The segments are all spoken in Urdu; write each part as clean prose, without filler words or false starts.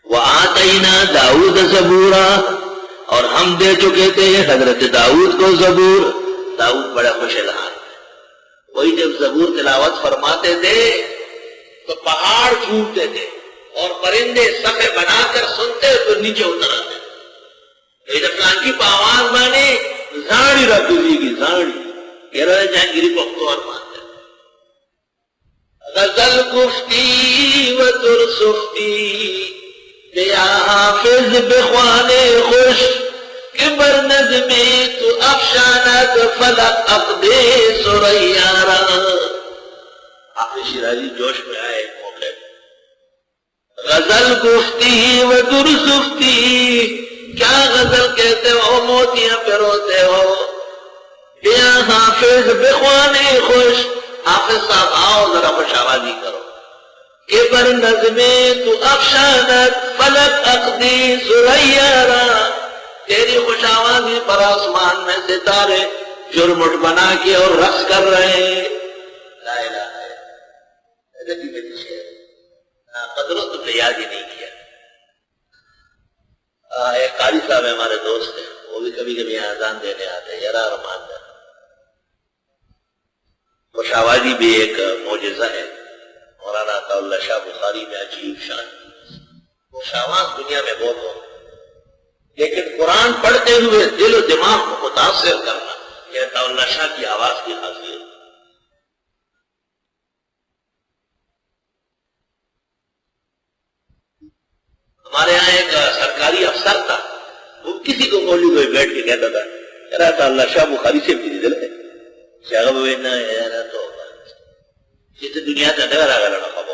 وَآتَيْنَا داؤد زبورا، اور ہم دے چکے تھے حضرت داؤد کو زبور. داؤد بڑا خوش الحال تھے، وہی جب زبور تلاوت فرماتے تھے تو پہاڑ چھوٹتے تھے اور پرندے صفے بنا کر سنتے تو نیچے اتر آتے. جب فلان کی آواز مانے زاڑی رکھی کی زاڑی کہہ رہے جہانگیری پختو اور مانتے. غزل گفتی و ترسفتی یا حافظ بخوانے خوش کہ بر نظمی تو افشانت فلک اقدے سریارا. حافظ شیرازی جوش میں آئے ایک موقع. غزل گفتی و ترسفتی، کیا غزل کہتے ہو موتیاں پروتے ہو. یا حافظ بخوانے خوش، حافظ صاحب آؤ ذرا خوش آوازی کرو. کہ بر نظمیں تو افشانت فلک اقدی سریارا، تیری خوش آوازی پر آسمان میں ستارے جرمٹ بنا کے اور رقص کر رہے ہیں. لا الہ الا اللہ. قدروں تو نے یاد ہی نہیں کیا. ایک قاری صاحب ہمارے دوست ہیں، وہ بھی کبھی کبھی اذان دینے آتے ہیں. یار رحمان دن خوش آوازی بھی ایک معجزہ ہے. مولانا عطا اللہ شاہ بخاری میں عجیب شان. خوش آواز دنیا میں بہت ہو، لیکن قرآن پڑھتے ہوئے دل و دماغ کو متاثر کرنا یہ عطا اللہ شاہ کی آواز کی خاصیت. ہمارے یہاں ایک سرکاری افسر تھا، وہ کسی کو مولوی کوئی بیٹھ کے کہتا تھا یار عطا اللہ شاہ بخاری سے بھی دل ہے شاہ بوینا یار تو جیسے دنیا سے نگر آگا لڑا خبو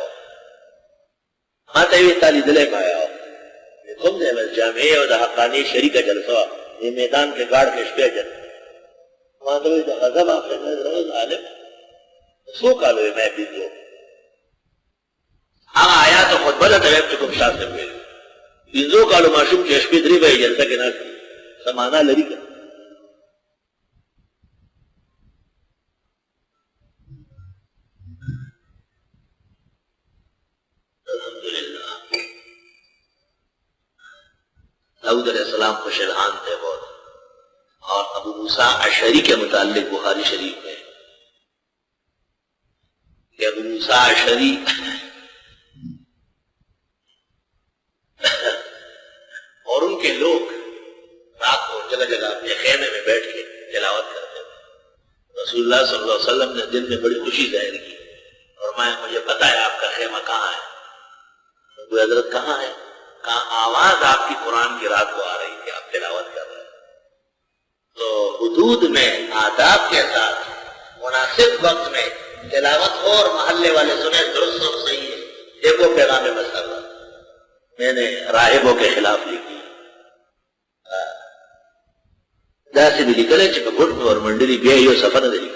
ماتا ہوئی تالی دلے پایا ہو. کم دے بس جامعی اور دا حقانی شریک جلسوا یہ میدان کے گاڑ کے شپے جل ماتا ہوئی دا غضب آخر نظر عالم سو کالوئے میں بیدو آیا تو خود بلا تغیب چکم شاہ سے پہلے بیدو کالو معشوم کے شپے دری بھائی جلسہ کے ناس سمانا لڑی کر. داؤد علیہ السلام خوش الحان تھے بہت. اور ابو موسیٰ اشعری کے متعلق بخاری شریف میں کہ ابو موسیٰ اشعری اور ان کے لوگ رات کو جگہ جگہ اپنے خیمے میں بیٹھ کے تلاوت کرتے تھے. رسول اللہ صلی اللہ علیہ وسلم نے دل میں بڑی خوشی ظاہر کی اور مجھے پتا ہے آپ کا خیمہ کہاں ہے. کوئی حضرت کہاں ہے؟ کہاں آواز آپ کی قرآن کی رات کو آ رہی تھی، آپ تلاوت کر رہے ہیں. تو حدود میں آداب کے ساتھ مناسب وقت میں تلاوت ہو اور محلے والے سنے درست اور صحیح ہے. دیکھو پیغام مسئلہ میں نے راہبوں کے خلاف لکھی سے بھی لکھے چکا گھٹ اور منڈلی بھی یہ سفر نہ لکھی.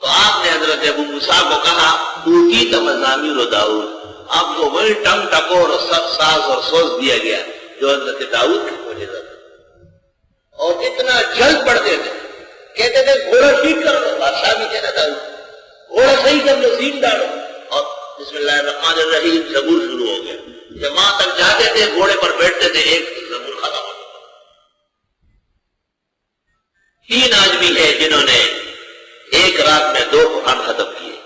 تو آپ نے حضرت ابو موسیٰ کو کہا اوتیت مزامیر داؤد، آپ کو وہی ٹنگ ٹکور اور ساز اور سوز دیا گیا جو حضرت داؤد کی معجزہ تھا. اور اتنا جلد پڑھتے تھے، کہتے تھے گھوڑا ٹھیک کر لو. بادشاہ بھی کہنا تھا گھوڑا صحیح کر لو، سین ڈالو. اور بسم اللہ الرحمن الرحیم زبور شروع ہو گیا. جب وہاں تک جاتے تھے گھوڑے پر بیٹھتے تھے ایک زبور ختم ہو گیا. 3 آدمی ہے جنہوں نے ایک رات میں 2 قرآن ختم کیے.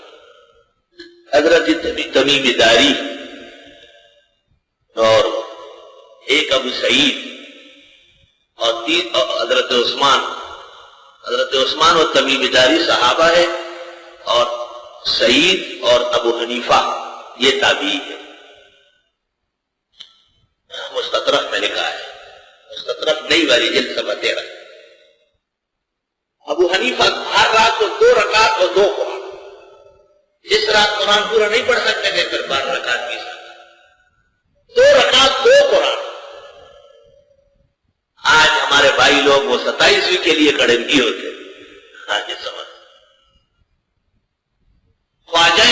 حضرت تمیم داری اور ایک ابو سعید اور 3 حضرت عثمان. حضرت عثمان اور تمیم داری صحابہ ہے اور سعید اور ابو حنیفہ یہ تابعی ہے. مستطرف میں لکھا ہے، مستطرف نئی والی جلد سبا 13. ابو حنیفہ ہر رات کو 2 رکعت اور 2 قرآن. جس رات قرآن پورا نہیں پڑھ سکتے تھے پھر 12 رکعت کی 2 رکعت 2 قرآن. آج ہمارے بھائی لوگ وہ 27ویں کے لیے کھڑے نہیں ہوتے. آج سمجھ خواجہ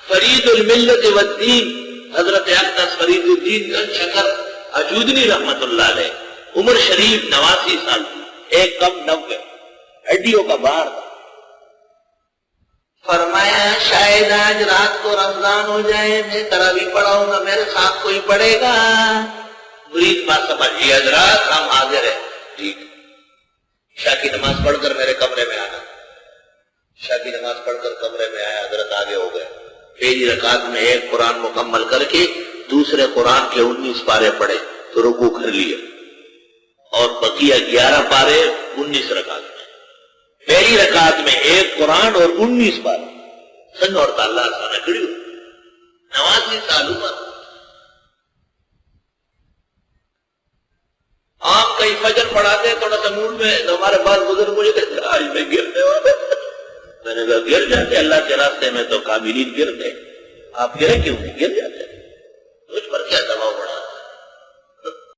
فرید الملت والدین حضرت اقدس فرید الدین گنج شکر اجودنی رحمت اللہ علیہ، عمر شریف 89 سال، ایک کم 90، ہڈیوں کا بار تھا. فرمایا شاید آج رات کو رمضان ہو جائے، میں تراویح پڑھاؤں گا، میرے ساتھ کوئی پڑھے گا؟ مرید بات سمجھیے حضرات، ہم حاضر ہیں، ٹھیک۔ عشاء کی نماز پڑھ کر میرے کمرے میں آنا، عشاء کی نماز پڑھ کر کمرے میں آیا، حضرت آگے ہو گئے، پہلی رکعت میں ایک قرآن مکمل کر کے دوسرے قرآن کے 19 پارے پڑھے تو رکوع کر لیے، اور بقیہ 11 پارے 19 رکعت میں، پہلی رکعت میں ایک قرآن اور 19 پارے، سن اور تعالیٰ سانا کھڑی ہو نماز کی تعلقات۔ آپ کئی فجر پڑھاتے ہیں تھوڑا سا موڈ میں، ہمارے بعض بزرگ مجھے کہتے آج میں گرنے والا، میں نے کہا گر جاتے اللہ کے راستے میں تو کاملین گرتے، آپ گرے کیوں نہیں؟ گر جاتے۔